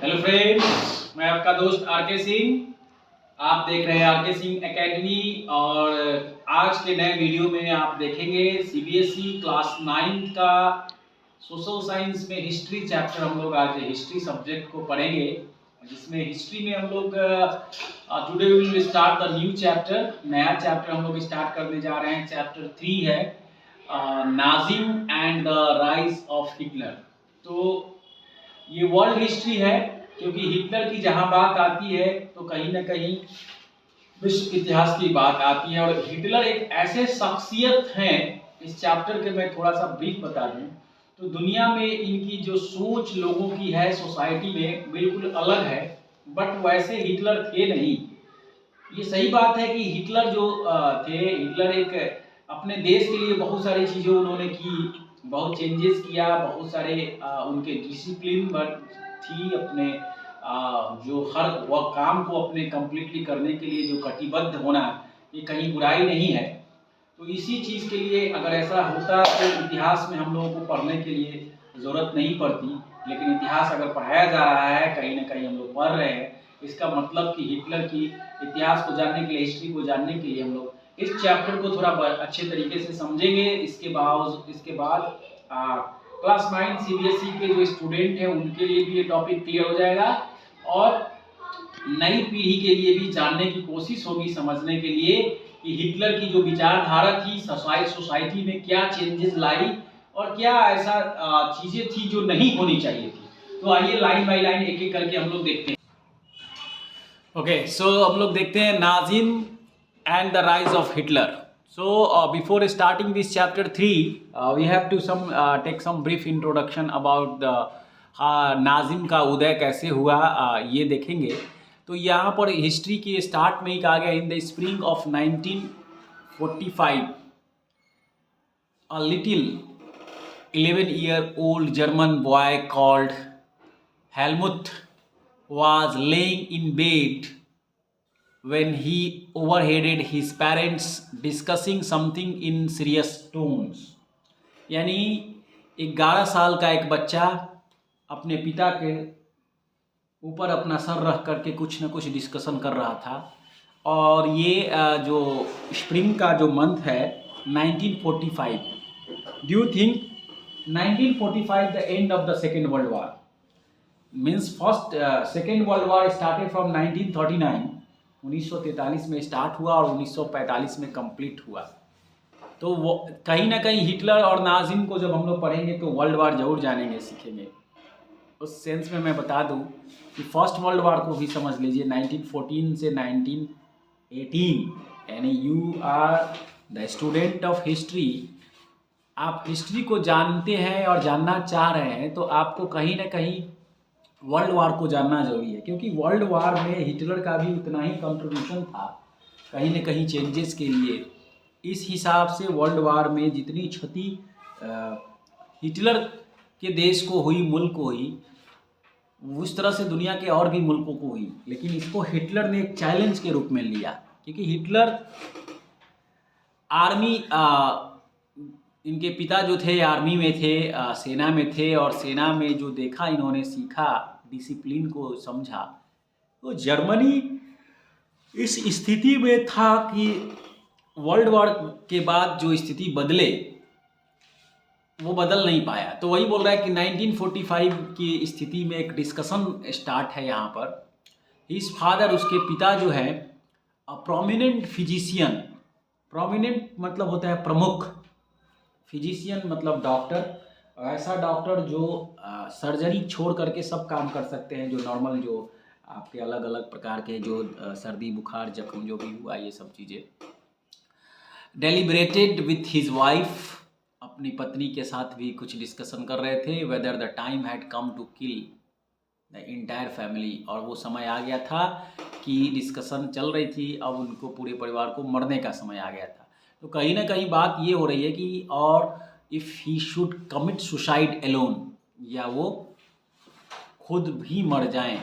Hello friends, मैं आपका दोस्त आर.के. सिंह। आप देख रहे हैं आर.के. सिंह एकेडमी और आज के नए वीडियो में आप देखेंगे सीबीएसई क्लास 9 का सोशल साइंस में हिस्ट्री चैप्टर। हम लोग आज हिस्ट्री सब्जेक्ट को पढ़ेंगे, जिसमें हिस्ट्री में हम लोग today we will start the new chapter. नया चैप्टर हम लोग स्टार्ट करने जा रहे हैं। चैप्टर 3 है Nazim and the rise of Hitler. तो ये वर्ल्ड हिस्ट्री है, क्योंकि हिटलर की जहां बात आती है तो कहीं ना कहीं विश्व इतिहास की बात आती है। और हिटलर एक ऐसे शख्सियत हैं, इस चैप्टर के मैं थोड़ा सा ब्रीफ बता दूं तो दुनिया में इनकी जो सोच लोगों की है सोसाइटी में बिल्कुल अलग है, बट वैसे हिटलर थे नहीं। ये सही बात है कि हिटलर जो थे, हिटलर एक अपने देश के लिए बहुत सारी चीज़ें उन्होंने की, बहुत चेंजेस किया, बहुत सारे उनके डिसिप्लिन थी अपने जो हर वह काम को अपने कंप्लीटली करने के लिए जो कटिबद्ध होना, ये कहीं बुराई नहीं है। तो इसी चीज़ के लिए अगर ऐसा होता तो इतिहास में हम लोगों को पढ़ने के लिए ज़रूरत नहीं पड़ती, लेकिन इतिहास अगर पढ़ाया जा रहा है, कहीं ना कहीं हम लोग पढ़ रहे हैं, इसका मतलब कि हिटलर की इतिहास को जानने के लिए, हिस्ट्री को जानने के लिए हम लोग इस चैप्टर को थोड़ा अच्छे तरीके से समझेंगे। इसके बाद क्लास 9 सीबीएसई के जो स्टूडेंट हैं उनके लिए भी ये टॉपिक क्लियर हो जाएगा और नई पीढ़ी के लिए भी जानने की कोशिश होगी, समझने के लिए कि हिटलर की जो विचारधारा थी सोसाइटी में क्या चेंजेस लाई और क्या ऐसा चीज़ें थी जो नहीं होनी चाहिए थी। तो आइए लाइन बाय लाइन एक एक करके हम लोग देखते हैं। ओके, सो हम लोग देखते हैं Nazim and the rise of Hitler. So before starting this chapter 3, we have to take some brief introduction about the Nazim का उदय कैसे हुआ, ये देखेंगे। तो यहाँ पर हिस्ट्री की स्टार्ट में ही कहा गया in the spring of 1945 a little 11-year-old German boy called Helmut was laying in bed when he overheard his parents discussing something in serious tones। यानी 11 साल का एक बच्चा अपने पिता के ऊपर अपना सर रख करके कुछ न कुछ डिस्कशन कर रहा था। और ये जो स्प्रिंग का जो मंथ है 1945, do you think 1945 the end of the second world war means second world war started from 1939, 1943 में स्टार्ट हुआ और 1945 में कंप्लीट हुआ। तो वो कहीं ना कहीं हिटलर और नाजिम को जब हम लोग पढ़ेंगे तो वर्ल्ड वार जरूर जानेंगे, सीखेंगे। उस सेंस में मैं बता दूं कि फर्स्ट वर्ल्ड वार को भी समझ लीजिए 1914 से 1918, यानी you are the student of history. आप हिस्ट्री को जानते हैं और जानना चाह रहे हैं तो आपको कहीं ना कहीं वर्ल्ड वार को जानना जरूरी है, क्योंकि वर्ल्ड वार में हिटलर का भी उतना ही कंट्रीब्यूशन था कहीं न कहीं चेंजेस के लिए। इस हिसाब से वर्ल्ड वार में जितनी क्षति हिटलर के देश को हुई, मुल्क को हुई, उस तरह से दुनिया के और भी मुल्कों को हुई। लेकिन इसको हिटलर ने एक चैलेंज के रूप में लिया, क्योंकि हिटलर आर्मी इनके पिता जो थे आर्मी में थे, सेना में थे, और सेना में जो देखा इन्होंने, सीखा, डिसिप्लिन को समझा। तो जर्मनी इस स्थिति में था कि वर्ल्ड वॉर के बाद जो स्थिति बदले वो बदल नहीं पाया। तो वही बोल रहा है कि 1945 की स्थिति में एक डिस्कशन स्टार्ट है यहाँ पर। हिज फादर, उसके पिता जो है प्रोमिनेंट फिजिशियन, प्रोमिनेंट मतलब होता है प्रमुख, फिजिशियन मतलब डॉक्टर, ऐसा डॉक्टर जो सर्जरी छोड़ करके सब काम कर सकते हैं, जो नॉर्मल जो आपके अलग अलग प्रकार के जो सर्दी बुखार जख्म जो भी हुआ ये सब चीज़ें। डेलिब्रेटेड विथ हिज वाइफ, अपनी पत्नी के साथ भी कुछ डिस्कशन कर रहे थे, whether the time had come to kill the entire family, और वो समय आ गया था कि डिस्कशन चल रही थी, अब उनको पूरे परिवार को मरने का समय आ गया था। तो कहीं ना कहीं बात ये हो रही है कि और if he should commit suicide alone, या वो खुद भी मर जाएं,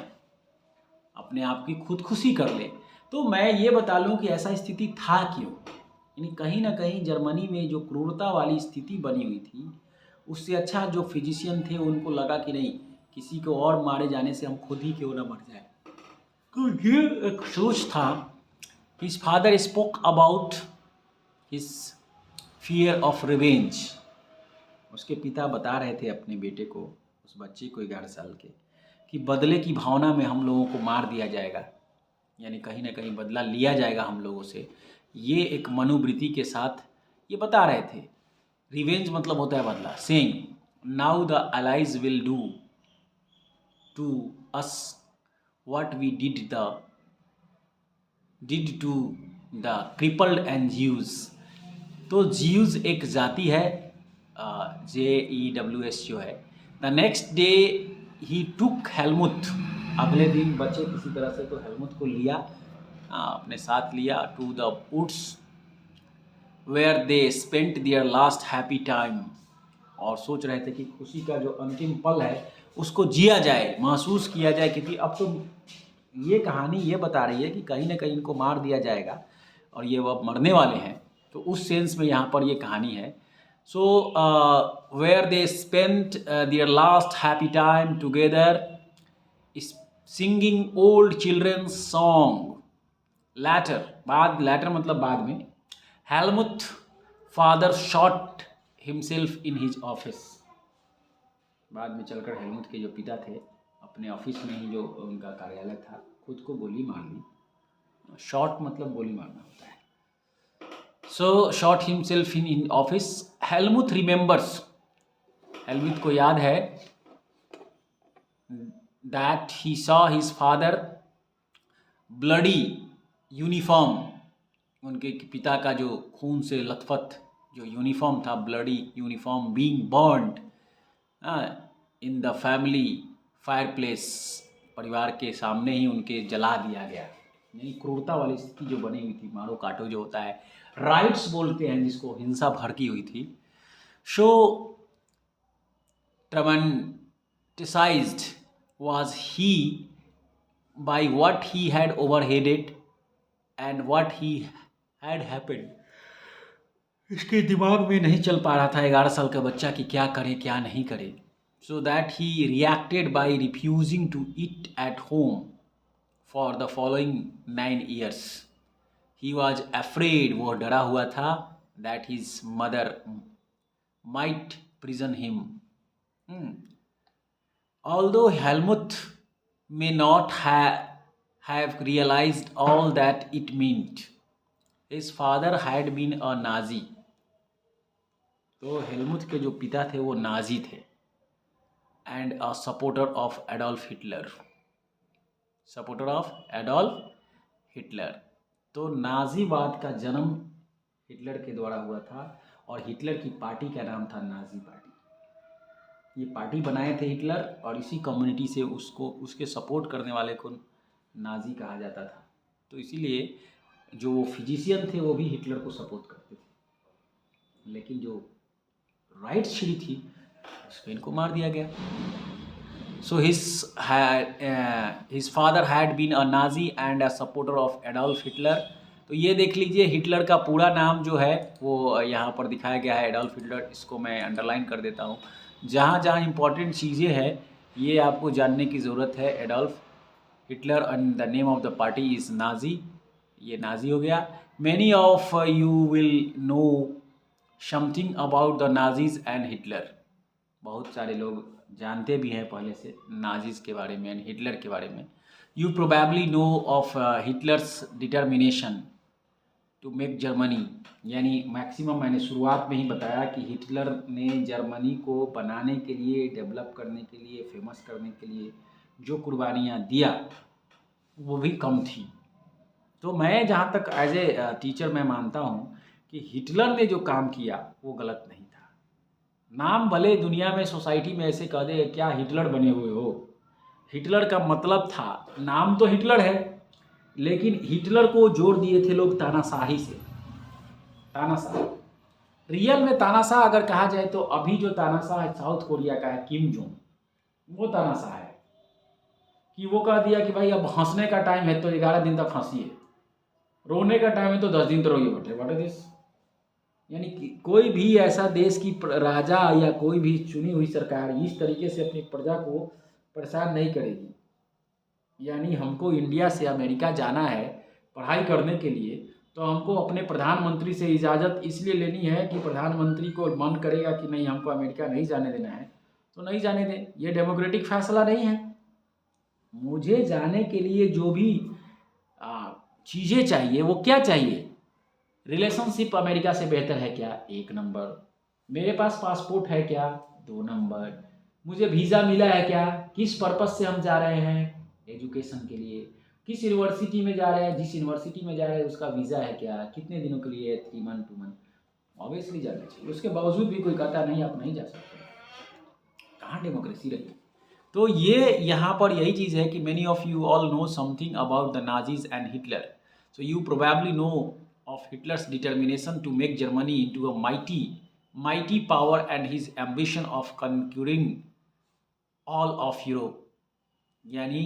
अपने आप की खुदकुशी कर ले। तो मैं ये बता लूं कि ऐसा स्थिति था क्यों, यानी कहीं ना कहीं जर्मनी में जो क्रूरता वाली स्थिति बनी हुई थी, उससे अच्छा जो फिजिशियन थे उनको लगा कि नहीं, किसी को और मारे जाने से हम खुद ही क्यों ना मर जाए। तो ये एक सोच था। His father spoke about his fear of revenge. उसके पिता बता रहे थे अपने बेटे को, उस बच्चे को 11 साल के, कि बदले की भावना में हम लोगों को मार दिया जाएगा, यानी कहीं ना कहीं बदला लिया जाएगा हम लोगों से। ये एक मनोवृत्ति के साथ ये बता रहे थे। रिवेंज मतलब होता है बदला। Saying now the allies will do to us what we did to the crippled and Jews. तो ज्यूज एक जाति है, JEWS जो है। The next day he took Helmuth. अगले दिन बचे किसी तरह से तो हेलमुथ को लिया, अपने साथ लिया, to the woods where they spent their last happy time. और सोच रहे थे कि खुशी का जो अंतिम पल है उसको जिया जाए, महसूस किया जाए, क्योंकि अब तो ये कहानी ये बता रही है कि कहीं ना कहीं इनको मार दिया जाएगा और ये वो अब मरने वाले हैं। तो उस सेंस में यहाँ पर ये कहानी है। So where they spent their last happy time together singing old children's song. Later मतलब बाद में, Helmuth father shot himself in his office. बाद में चलकर हेलमुथ के जो पिता थे अपने ऑफिस में ही, जो उनका कार्यालय था, खुद को गोली मार ली। शॉट मतलब गोली मारना होता है। So shot himself in office. Helmuth remembers, Helmuth को याद है, that he saw his father bloody uniform. उनके पिता का जो खून से लथपथ जो यूनिफॉर्म था, bloody uniform, being burned in the family fireplace. परिवार के सामने ही उनके जला दिया गया। यानी क्रूरता वाली स्थिति जो बनी हुई थी, मारो काटो जो होता है, राइट्स बोलते हैं जिसको, हिंसा भड़की हुई थी। So traumatised was he by what he had overheard and what he had happened. इसके दिमाग में नहीं चल पा रहा था 11 साल का बच्चा कि क्या करे क्या नहीं करे। So that he reacted by refusing to eat at home for the following 9 years. He was afraid, वो डरा हुआ था, that his mother might prison him. Although Helmut may not have realized all that it meant, his father had been a Nazi. तो हेलमुथ के जो पिता थे वो नाजी थे, and a supporter of Adolf Hitler. Supporter of Adolf Hitler. तो नाजीवाद का जन्म हिटलर के द्वारा हुआ था और हिटलर की पार्टी का नाम था नाजी पार्टी। ये पार्टी बनाए थे हिटलर और इसी कम्युनिटी से उसको, उसके सपोर्ट करने वाले को नाजी कहा जाता था। तो इसीलिए जो वो फिजिशियन थे वो भी हिटलर को सपोर्ट करते थे, लेकिन जो राइट्स छिड़ी थी उसको इनको मार दिया गया। So his father had been a Nazi and a supporter of Adolf Hitler. तो ये देख लीजिए, हिटलर का पूरा नाम जो है वो यहाँ पर दिखाया गया है, एडोल्फ हिटलर। इसको मैं अंडरलाइन कर देता हूँ। जहाँ जहाँ इंपॉर्टेंट चीज़ें हैं ये आपको जानने की ज़रूरत है। Adolf Hitler and the name of the party is Nazi, ये नाजी हो गया। Many of you will know something about the Nazis and Hitler. बहुत सारे लोग जानते भी हैं पहले से नाजीज़ के बारे में एंड हिटलर के बारे में। You probably know of Hitler's determination to make Germany, यानी मैक्सिमम मैंने शुरुआत में ही बताया कि हिटलर ने जर्मनी को बनाने के लिए, डेवलप करने के लिए, फेमस करने के लिए जो कुर्बानियाँ दिया वो भी कम थी। तो मैं जहाँ तक एज ए टीचर मैं मानता हूँ कि हिटलर ने जो काम किया वो गलत नहीं था। नाम भले दुनिया में, सोसाइटी में ऐसे कह दे क्या हिटलर बने हुए हो, हिटलर का मतलब था, नाम तो हिटलर है लेकिन हिटलर को जोड़ दिए थे लोग तानाशाही से। तानाशाह, रियल में तानाशाह अगर कहा जाए तो अभी जो तानाशाह है साउथ कोरिया का है, किम जोंग, वो तानाशाह है कि वो कह दिया कि भाई अब हंसने का टाइम है तो 11 दिन तक हंसिए, रोने का टाइम है तो 10 दिन तक रोइए बेटे। What is this? यानी कि कोई भी ऐसा देश की राजा या कोई भी चुनी हुई सरकार इस तरीके से अपनी परेशान नहीं करेगी। यानी हमको इंडिया से अमेरिका जाना है पढ़ाई करने के लिए, तो हमको अपने प्रधानमंत्री से इजाज़त इसलिए लेनी है कि प्रधानमंत्री को मन करेगा कि नहीं हमको अमेरिका नहीं जाने देना है तो नहीं जाने दें। ये डेमोक्रेटिक फैसला नहीं है। मुझे जाने के लिए जो भी चीज़ें चाहिए वो क्या चाहिए? रिलेशनशिप अमेरिका से बेहतर है क्या? 1 नंबर। मेरे पास पासपोर्ट है क्या? 2 नंबर। मुझे वीज़ा मिला है क्या? किस पर्पज़ से हम जा रहे हैं? एजुकेशन के लिए। किस यूनिवर्सिटी में जा रहे हैं? जिस यूनिवर्सिटी में जा रहे हैं उसका वीज़ा है क्या? कितने दिनों के लिए? 3 मंथ 2 मंथ। ऑब्वियसली जाना चाहिए। उसके बावजूद भी कोई कहता नहीं आप नहीं जा सकते। कहाँ डेमोक्रेसी रही? तो ये यहाँ पर यही चीज़ है कि many of you all know something about the Nazis and Hitler. So you probably know of Hitler's determination to make Germany into a mighty power and his ambition of conquering all of Europe। यानी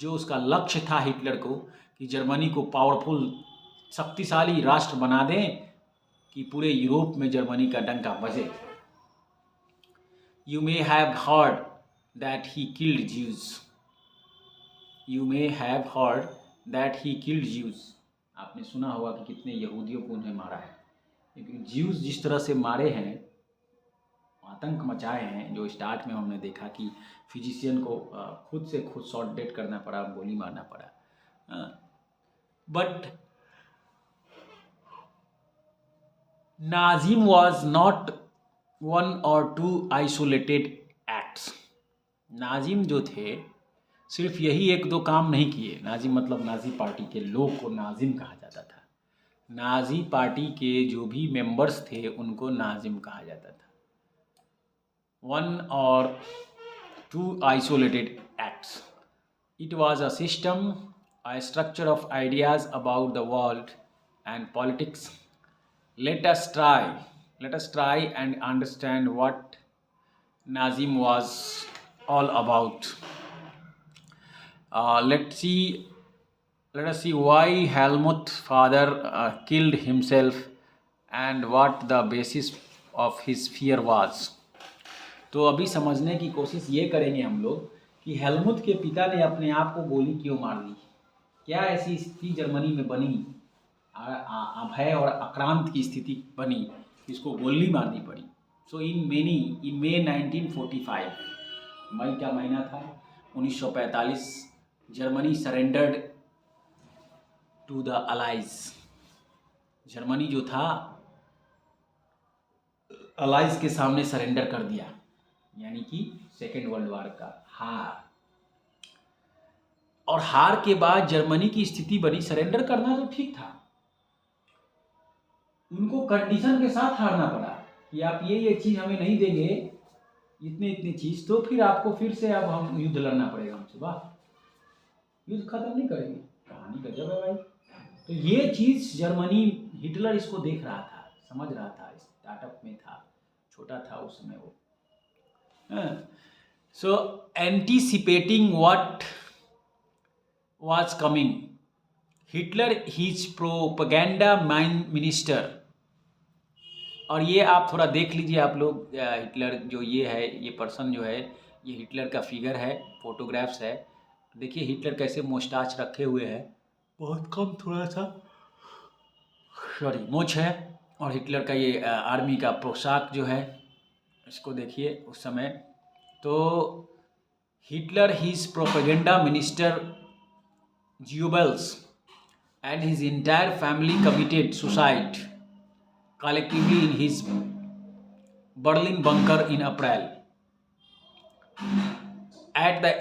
जो उसका लक्ष्य था Hitler को कि Germany को powerful शक्तिशाली राष्ट्र बना दें कि पूरे यूरोप में जर्मनी का डंका बजे। You may have heard that he killed Jews। You may have heard that he killed Jews। आपने सुना होगा कि कितने यहूदियों को उन्हें मारा है। लेकिन ज्यूज जिस तरह से मारे हैं, आतंक मचाए हैं, जो स्टार्ट में हमने देखा कि फिजिशियन को खुद से खुद शॉट डेड करना पड़ा, गोली मारना पड़ा। But Nazim was not 1 or 2 isolated acts. Nazim जो थे सिर्फ यही 1-2 काम नहीं किए। नाजिम मतलब नाजी पार्टी के लोग को नाजिम कहा जाता था। नाजी पार्टी के जो भी मेंबर्स थे उनको नाजिम कहा जाता था। 1 or 2 isolated acts। It was a system, a structure of ideas about the world and politics। Let us try and understand what Nazim was all about। Let us see why Helmut father killed himself and what the basis of his fear was। तो अभी समझने की कोशिश ये करेंगे हम लोग कि हेलमुट के पिता ने अपने आप को गोली क्यों मार ली। क्या ऐसी स्थिति जर्मनी में बनी, अभय और आक्रांत की स्थिति बनी, इसको गोली मारनी पड़ी। सो इन मे 1945, मई का महीना था 1945, Germany surrendered to the allies. Germany जो था अलाइज के सामने सरेंडर कर दिया, यानी कि सेकेंड वर्ल्ड वॉर का हार। और हार के बाद जर्मनी की स्थिति बनी, सरेंडर करना तो ठीक था, उनको कंडीशन के साथ हारना पड़ा कि आप ये चीज हमें नहीं देंगे, इतने चीज, तो फिर आपको फिर से अब हम युद्ध लड़ना पड़ेगा हमसे। वाह, युद्ध खत्म नहीं करेंगे, कहानी गजब है भाई। तो ये चीज जर्मनी, हिटलर इसको देख रहा था, समझ रहा था, स्टार्टअप में था, छोटा था उस समय वो। So anticipating what was coming, Hitler his propaganda minister. और ये आप थोड़ा देख लीजिए आप लोग, हिटलर जो ये है, ये पर्सन जो है, ये हिटलर का फिगर है, फोटोग्राफ्स है। देखिए हिटलर कैसे मोस्टाच रखे हुए है, बहुत कम थोड़ा सा मूंछ है। और हिटलर का ये आर्मी का पोशाक जो है, इसको देखिए उस समय। तो Hitler his propaganda minister Goebbels and his entire family committed suicide collectively in his Berlin bunker in April। At the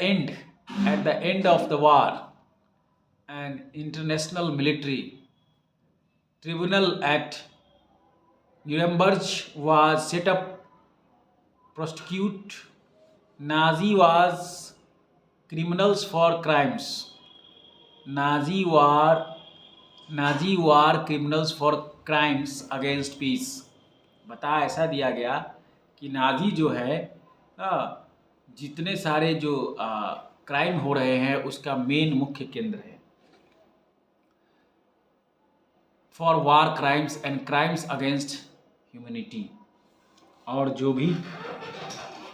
end of the war, an international military tribunal at Nuremberg was set up prosecute Nazi criminals for crimes। Nazi war criminals for crimes against peace. बता ऐसा दिया गया कि Nazi जो है, जितने सारे जो क्राइम हो रहे हैं उसका मेन मुख्य केंद्र है for war crimes and crimes against humanity. और जो भी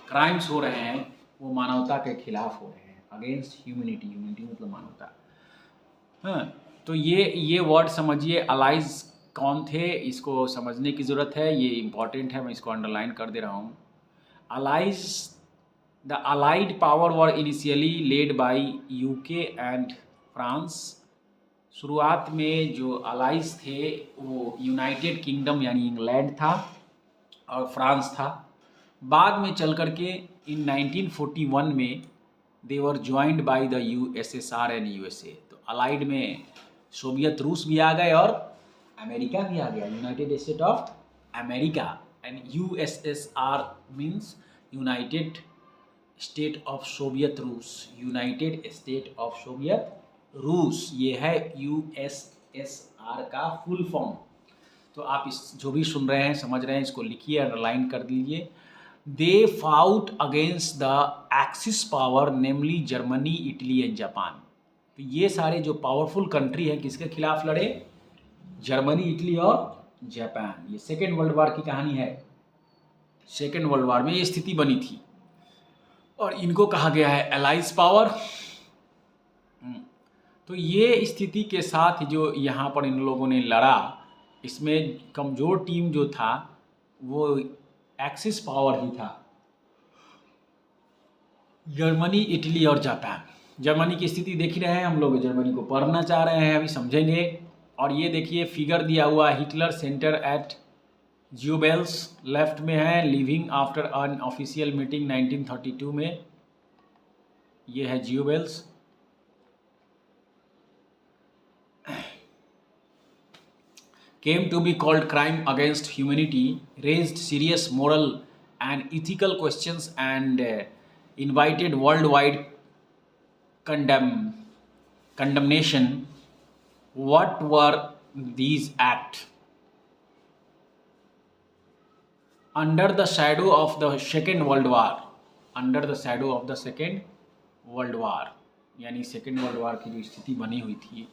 क्राइम्स हो रहे हैं वो मानवता के खिलाफ हो रहे हैं, अगेंस्ट ह्यूमैनिटी, ह्यूमैनिटी मतलब मानवता। हाँ, तो ये वर्ड समझिए, अलाइज कौन थे, इसको समझने की ज़रूरत है, ये इम्पॉर्टेंट है, मैं इसको अंडरलाइन कर दे रहा हूँ। Allies, the allied power were initially led by UK and France. शुरुआत में जो अलाइज थे वो यूनाइटेड किंगडम यानी इंग्लैंड था और फ्रांस था। बाद में चल कर के इन 1941 में they were joined by the USSR and USA. तो अलाइड में सोवियत रूस भी आ गए और अमेरिका भी आ गया, United State of America. And USSR means United State of Soviet रूस, यूनाइटेड स्टेट ऑफ सोवियत रूस, ये है यूएसएसआर का फुल फॉर्म। तो आप इस जो भी सुन रहे हैं, समझ रहे हैं, इसको लिखिए, अंडरलाइन कर लीजिए। They fought against the axis power namely Germany, Italy and Japan. तो ये सारे जो पावरफुल कंट्री हैं किसके खिलाफ लड़े? जर्मनी, इटली और जापान। ये सेकेंड वर्ल्ड वार की कहानी है। सेकेंड वर्ल्ड वार में ये स्थिति बनी थी और इनको कहा गया है एलाइज पावर। तो ये स्थिति के साथ जो यहाँ पर इन लोगों ने लड़ा, इसमें कमज़ोर टीम जो था वो एक्सिस पावर ही था, जर्मनी, इटली और जापान। जर्मनी की स्थिति देख ही रहे हैं हम लोग, जर्मनी को पढ़ना चाह रहे हैं, अभी समझेंगे। और ये देखिए फिगर दिया हुआ, हिटलर सेंटर एट ज्यूबेल्स, लेफ्ट में है, लिविंग आफ्टर अन ऑफिशियल मीटिंग 1932 में, ये है ज्यूबेल्स। Came to be called crime against humanity, raised serious moral and ethical questions and invited worldwide condemnation. What were these acts? Under the shadow of the Second World War, under the shadow of the Second World War, यानी second world war की जो स्थिति बनी हुई थी,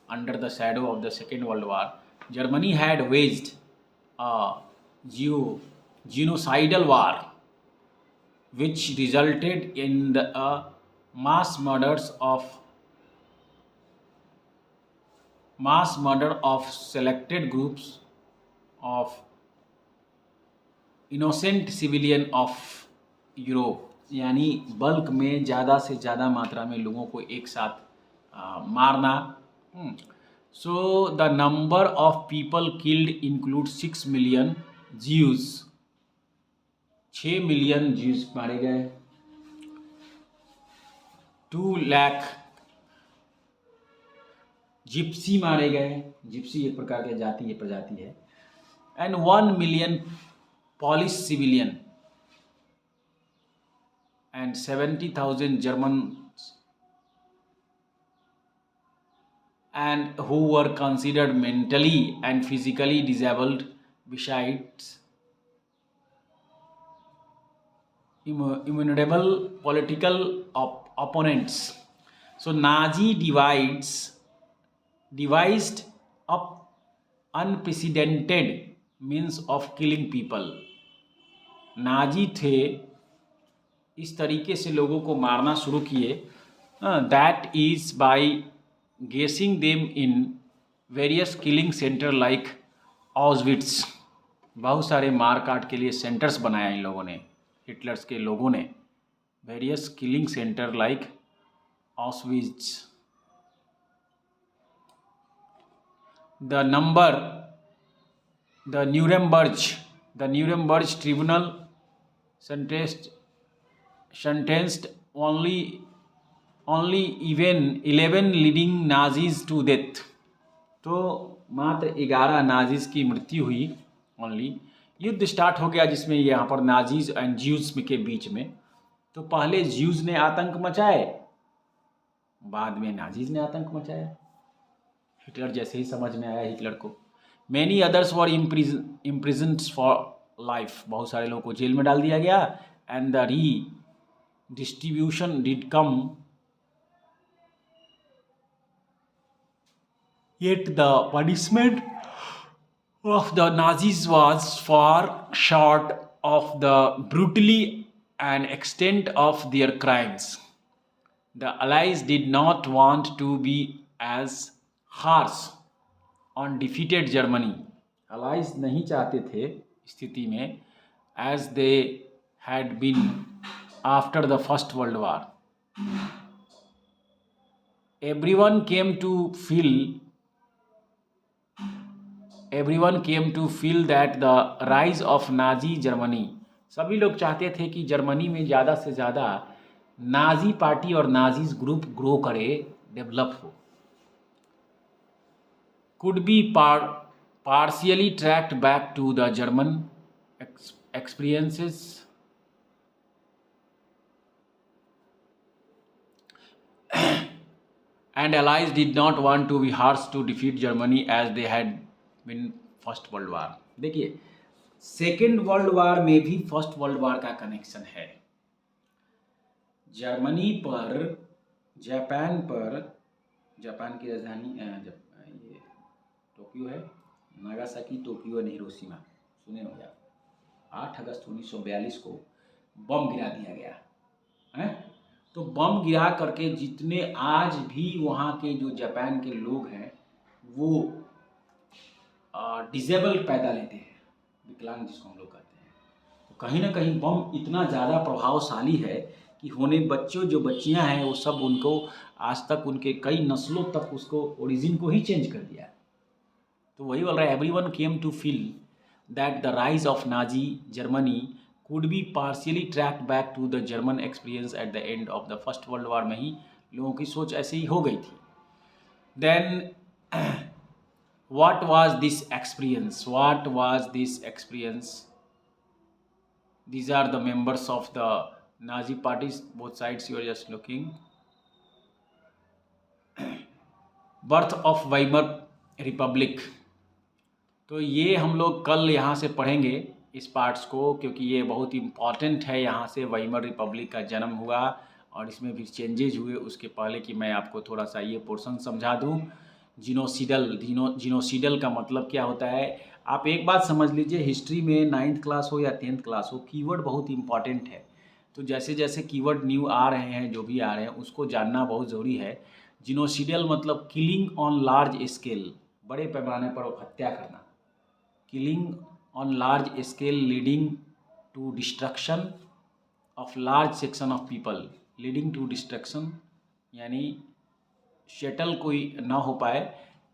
under the shadow of the second world war, Germany had waged a genocidal war which resulted in the mass murder of selected groups of innocent civilian of Europe। यानी bulk में ज़्यादा से ज़्यादा मात्रा में लोगों को एक साथ मारना। So the number of people killed includes 6 million Jews, 6 million Jews मारे गए, 2 लाख जिप्सी मारे गए, जिप्सी एक प्रकार की जाति प्रजाति है, and 1 million Polish civilian and 70,000 Germans and who were considered mentally and physically disabled, besides immuneable political opponents. So Nazi devised up unprecedented means of killing people. Nazi थे इस तरीके से लोगों को मारना शुरू किए, that is by gassing them in various killing centre like Auschwitz. बहुत सारे मार काट के लिए सेंटर्स बनाया इन लोगों ने, हिटलर्स के लोगों ने, various killing centre like Auschwitz. The Nuremberg tribunal sentenced only 11 leading Nazis to death. तो मात्र 11 नाजीज की मृत्यु हुई ओनली। युद्ध स्टार्ट हो गया जिसमें यहाँ पर नाजीज एंड ज्यूज के बीच में। तो पहले ज्यूज ने आतंक मचाए, बाद में नाजीज ने आतंक मचाया, हिटलर जैसे ही समझ में आया हिटलर को। Many others were imprisoned for life, बहुत सारे लोगों को जेल में डाल दिया गया। And the distribution did come, yet the punishment of the Nazis was far short of the brutally and extent of their crimes. The Allies did not want to be as harsh on defeated Germany. Allies नहीं चाहते थे स्थिति में as they had been after the First World War. Everyone came to feel that the rise of Nazi Germany, सभी लोग चाहते थे कि जर्मनी में ज़्यादा से ज़्यादा नाजी पार्टी और नाजीज ग्रुप ग्रो करे, डेवलप हो, could be partially tracked back to the German experiences and Allies did not want to be harsh to defeat Germany as they had been first world war. देखिए, second world war में भी first world war का connection है. Germany पर, Japan की राजधानी ये Tokyo है, नागासाकी, टोक्यो और हिरोशिमा, सुने हो गया. 8 अगस्त 1942 को बम गिरा दिया गया है. तो बम गिरा करके जितने आज भी वहाँ के जो जापान के लोग हैं वो डिजेबल पैदा लेते हैं, विकलांग जिसको हम लोग कहते हैं. तो कहीं ना कहीं बम इतना ज़्यादा प्रभावशाली है कि होने जो बच्चियां हैं वो सब उनको आज तक उनके कई नस्लों तक उसको ओरिजिन को ही चेंज कर दिया. तो वही बोल रहा है, everyone came to feel that the rise of Nazi Germany could be partially tracked back to the German experience at the end of the First World War. में ही लोगों की सोच ऐसे ही हो गई थी. Then what was this experience? These are the members of the Nazi parties, both sides you are just looking. Birth of Weimar Republic. तो ये हम लोग कल यहाँ से पढ़ेंगे इस पार्ट्स को, क्योंकि ये बहुत इम्पॉर्टेंट है. यहाँ से वाइमर रिपब्लिक का जन्म हुआ और इसमें भी चेंजेज हुए. उसके पहले कि मैं आपको थोड़ा सा ये पोर्शन समझा दूँ. जीनोसीडल का मतलब क्या होता है, आप एक बात समझ लीजिए, हिस्ट्री में 9th क्लास हो या 10th क्लास हो, कीवर्ड बहुत इंपॉर्टेंट है. तो जैसे जैसे कीवर्ड न्यू आ रहे हैं, जो भी आ रहे हैं, उसको जानना बहुत ज़रूरी है. जीनोसीडल मतलब किलिंग ऑन लार्ज स्केल, बड़े पैमाने पर हत्या करना. Killing on large scale leading to destruction of large section of people. leading to destruction यानी शेटल कोई ना हो पाए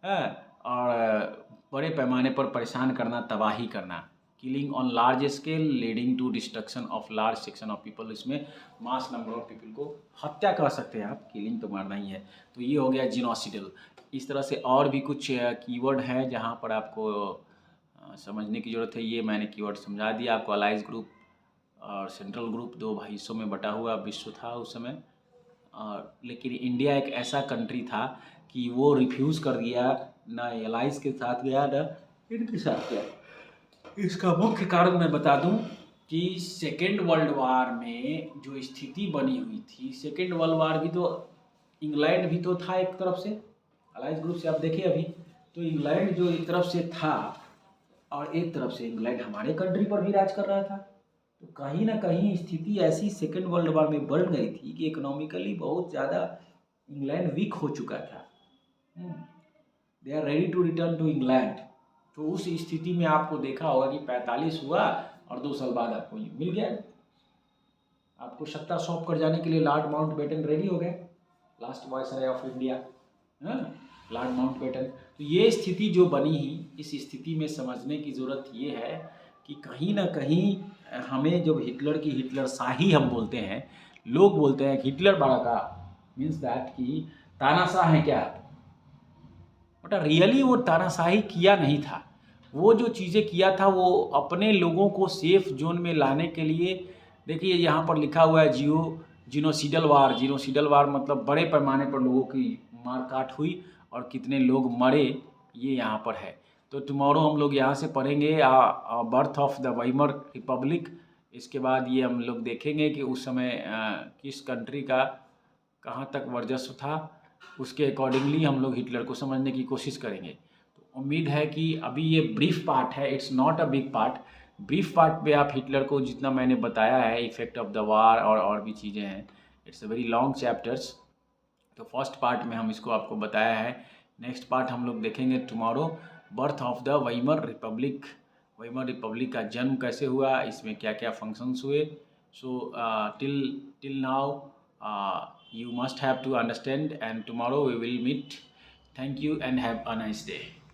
और बड़े पैमाने पर परेशान करना, तबाही करना. Killing on large scale leading to destruction of large section of people. इसमें मास नंबर ऑफ पीपल को हत्या कर सकते हैं आप, किलिंग तो मारना ही है. तो ये हो गया जीनोसिडल. इस तरह से और भी कुछ कीवर्ड हैं जहाँ पर आपको समझने की ज़रूरत है. ये मैंने कीवर्ड समझा दिया आपको. अलाइज ग्रुप और सेंट्रल ग्रुप 2 हिस्सों में बटा हुआ विश्व था उस समय. और लेकिन इंडिया एक ऐसा कंट्री था कि वो रिफ्यूज़ कर दिया, ना अलाइज के साथ गया ना इनके साथ गया. इसका मुख्य कारण मैं बता दूं कि सेकेंड वर्ल्ड वार में जो स्थिति बनी हुई थी, सेकेंड वर्ल्ड वार भी तो इंग्लैंड भी तो था एक तरफ से, अलाइज ग्रुप से आप देखिए अभी, तो इंग्लैंड जो एक तरफ से था और एक तरफ से इंग्लैंड हमारे कंट्री पर भी राज कर रहा था. तो कहीं ना कहीं स्थिति ऐसी सेकेंड वर्ल्ड वार में बढ़ गई थी कि इकोनॉमिकली बहुत ज़्यादा इंग्लैंड वीक हो चुका था. They are ready to return to England. तो उस स्थिति में आपको देखा होगा कि 45 हुआ और 2 साल बाद आपको मिल गया, आपको सत्ता सौंप कर जाने के लिए लॉर्ड माउंटबेटन रेडी हो गए, last viceroy of India, Lord Mountbatten. तो ये स्थिति जो बनी ही, इस स्थिति में समझने की ज़रूरत ये है कि कहीं ना कहीं हमें जब हिटलर शाही हम बोलते हैं, लोग बोलते हैं हिटलर बड़ा का मीन्स दैट कि तानाशाह है क्या, बट रियली वो तानाशाही किया नहीं था. वो जो चीज़ें किया था वो अपने लोगों को सेफ जोन में लाने के लिए. देखिए यहाँ पर लिखा हुआ है जीनोसीडल वार. जीनोसीडल वार मतलब बड़े पैमाने पर लोगों की मारकाट हुई और कितने लोग मरे, ये यहाँ पर है. तो टुमारो हम लोग यहाँ से पढ़ेंगे birth of the Weimar Republic. इसके बाद ये हम लोग देखेंगे कि उस समय किस कंट्री का कहाँ तक वर्चस्व था. उसके अकॉर्डिंगली हम लोग हिटलर को समझने की कोशिश करेंगे. तो उम्मीद है कि अभी ये ब्रीफ पार्ट है, it's not a big part. Brief part में आप हिटलर को जितना मैंने बताया है, इफेक्ट ऑफ द वार और भी चीज़ें हैं, it's a very long chapters. तो फर्स्ट पार्ट में हम इसको आपको बताया है। नेक्स्ट पार्ट हम लोग देखेंगे tomorrow, birth of the Weimar republic. Weimar republic का जन्म कैसे हुआ, इसमें क्या क्या फंक्शंस हुए। So till now you must have to understand, and tomorrow we will meet. Thank you and have a nice day.